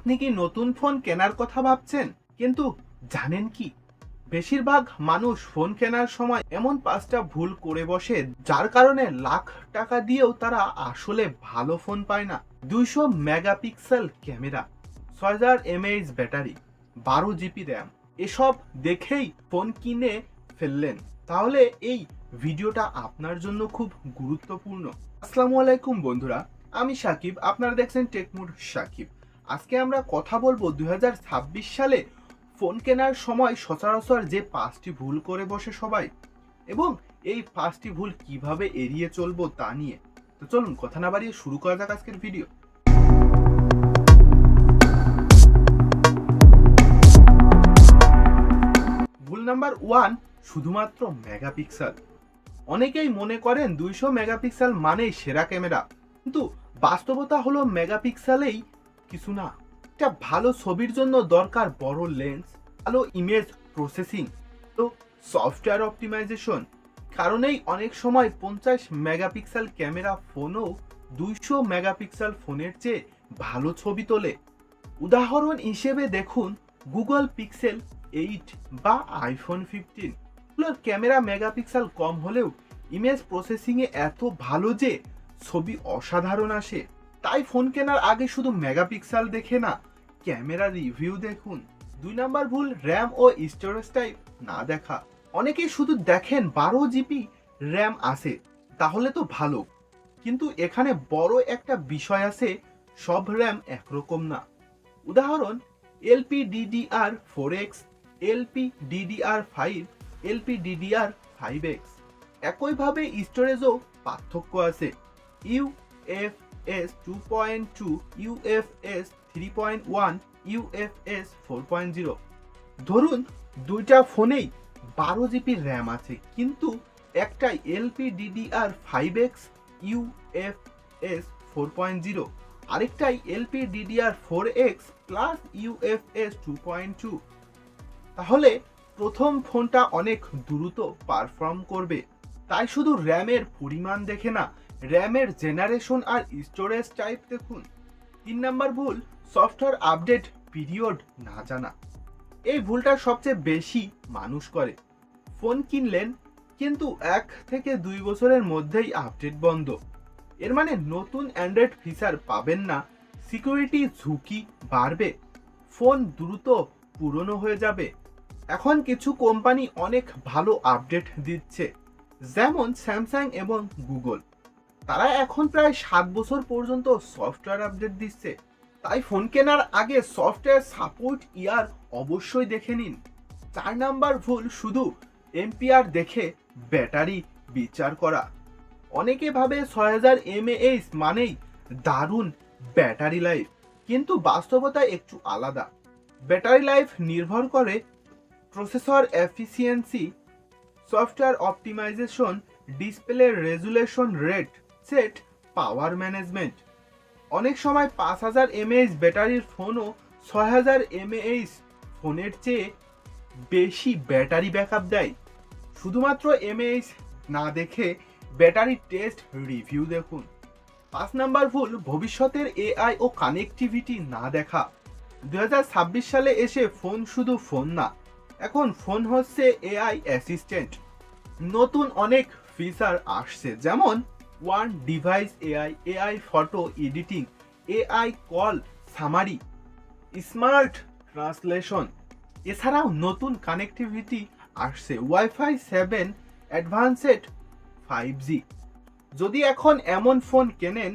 আপনি কি নতুন ফোন কেনার কথা ভাবছেন, কিন্তু জানেন কি বেশিরভাগ মানুষ ফোন কেনার সময় এমন 5টা ভুল করে বসে যার কারণে লাখ টাকা দিয়েও তারা আসলে ভালো ফোন পায় না। 200 megapixel camera, 6000 mAh battery, 12 GB RAM, এসব দেখেই ফোন কিনে ফেললেন? তাহলে এই ভিডিওটা আপনার জন্য খুব গুরুত্বপূর্ণ। আসসালামু আলাইকুম বন্ধুরা, আমি সাকিব, আপনারা দেখছেন টেকমুড সাকিব। আজকে আমরা কথা বলবো 2026 সালে ফোন কেনার সময় সচরাচর যে 5টি ভুল করে বসে সবাই, এবং এই 5টি ভুল কিভাবে এড়িয়ে চলবো তা নিয়ে। তো চলুন কথা না বাড়িয়ে শুরু করা যাক আজকের ভিডিও। ভুল নাম্বার 1, শুধুমাত্র মেগাপিক্সেল। অনেকেই মনে করেন 200 মেগাপিক্সেল মানেই সেরা ক্যামেরা, কিন্তু বাস্তবতা হলো মেগাপিক্সেলেই কিছু না। একটা ভালো ছবির জন্য দরকার বড় লেন্স, ভালো ইমেজ প্রসেসিং, তো সফটওয়্যার অপটিমাইজেশন। কারণেই অনেক সময় 50 মেগাপিক্সেল ক্যামেরা ফোনও 200 মেগাপিক্সেল ফোনের চেয়ে ভালো ছবি তোলে। উদাহরণ হিসেবে দেখুন গুগল পিক্সেল 8 বা আইফোন 15। এগুলোর ক্যামেরা মেগাপিক্সেল কম হলেও ইমেজ প্রসেসিং এ এত ভালো যে ছবি অসাধারণ আসে। তাই ফোন কেনার আগে শুধু মেগাপিক্সেল দেখে না, ক্যামেরা রিভিউ দেখুন। 2 নাম্বার ভুল, র্যাম ও স্টোরেজ টাইপ না দেখা। অনেকেই শুধু দেখেন 12 GB র্যাম আছে, তাহলে তো ভালো, কিন্তু এখানে বড় একটা বিষয় আছে, সব র্যাম একরকম না। উদাহরণ LPDDR4X, LPDDR5, LPDDR5X। একইভাবে স্টোরেজও পার্থক্য আছে, UFS 2.2, UFS 3.1, UFS 4.0। ধরুন দুইটা ফোনেই 12 GB র্যাম আছে, কিন্তু একটাই LPDDR5X UFS 4.0, আরেকটাই LPDDR4X plus UFS 2.2। তাহলে প্রথম ফোনটা অনেক দ্রুত পারফর্ম করবে। তাই শুধু র্যামের পরিমাণ দেখে না, র্যামের জেনারেশন আর স্টোরেজ টাইপ দেখুন। 3 নাম্বার ভুল, সফটওয়্যার আপডেট পিরিয়ড না জানা। এই ভুলটা সবচেয়ে বেশি মানুষ করে। ফোন কিনলেন, কিন্তু 1 থেকে 2 বছরের মধ্যেই আপডেট বন্ধ। এর মানে নতুন অ্যান্ড্রয়েড ফিচার পাবেন না, সিকিউরিটি ঝুঁকি বাড়বে, ফোন দ্রুত পুরনো হয়ে যাবে। এখন কিছু কোম্পানি অনেক ভালো আপডেট দিচ্ছে, যেমন স্যামসাং এবং গুগল। তারা এখন প্রায় 7 বছর পর্যন্ত সফটওয়্যার আপডেট দিচ্ছে। তাই ফোন কেনার আগে সফটওয়্যার সাপোর্ট ইয়ার অবশ্যই দেখে নিন। 4 নাম্বার ভুল, শুধু এমপিআর দেখে ব্যাটারি বিচার করা। অনেকে ভাবে 6000 mAh মানেই দারুণ ব্যাটারি লাইফ, কিন্তু বাস্তবতা একটু আলাদা। ব্যাটারি লাইফ নির্ভর করে processor efficiency, software optimisation, display resolution rate set, power management. অনেক সময় 5000 mAh ব্যাটারির ফোনও 6000 mAh ফোনের চেয়ে বেশি ব্যাটারি ব্যাকআপ দেয়। শুধুমাত্র mAh না দেখে ব্যাটারি টেস্ট রিভিউ দেখুন। 5 নাম্বার ভুল, ভবিষ্যতের এআই ও কানেক্টিভিটি না দেখা। 2026 সালে এসে ফোন শুধু ফোন না, এখন ফোন হচ্ছে এআই অ্যাসিস্ট্যান্ট। নতুন অনেক ফিচার আসছে, যেমন one device AI, AI photo editing, AI call summary, smart translation. এছাড়াও নতুন কানেক্টিভিটি আসছে, ওয়াইফাই 7, অ্যাডভান্সড 5G। যদি এখন এমন ফোন কেনেন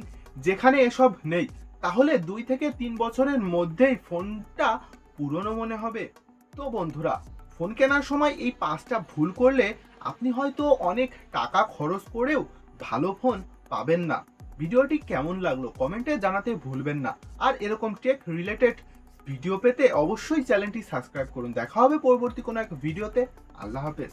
যেখানে এসব নেই, তাহলে 2 থেকে 3 বছরের মধ্যেই ফোনটা পুরনো মনে হবে। তো বন্ধুরা, ফোন কেনার সময় এই 5টা ভুল করলে আপনি হয়তো অনেক টাকা খরচ করেও ভালো ফোন পাবেন না। ভিডিওটি কেমন লাগলো কমেন্টে জানাতে ভুলবেন না। আর এরকম টেক রিলেটেড ভিডিও পেতে অবশ্যই চ্যানেলটি সাবস্ক্রাইব করুন। দেখা হবে পরবর্তী কোনো এক ভিডিওতে। আল্লাহ হাফেজ।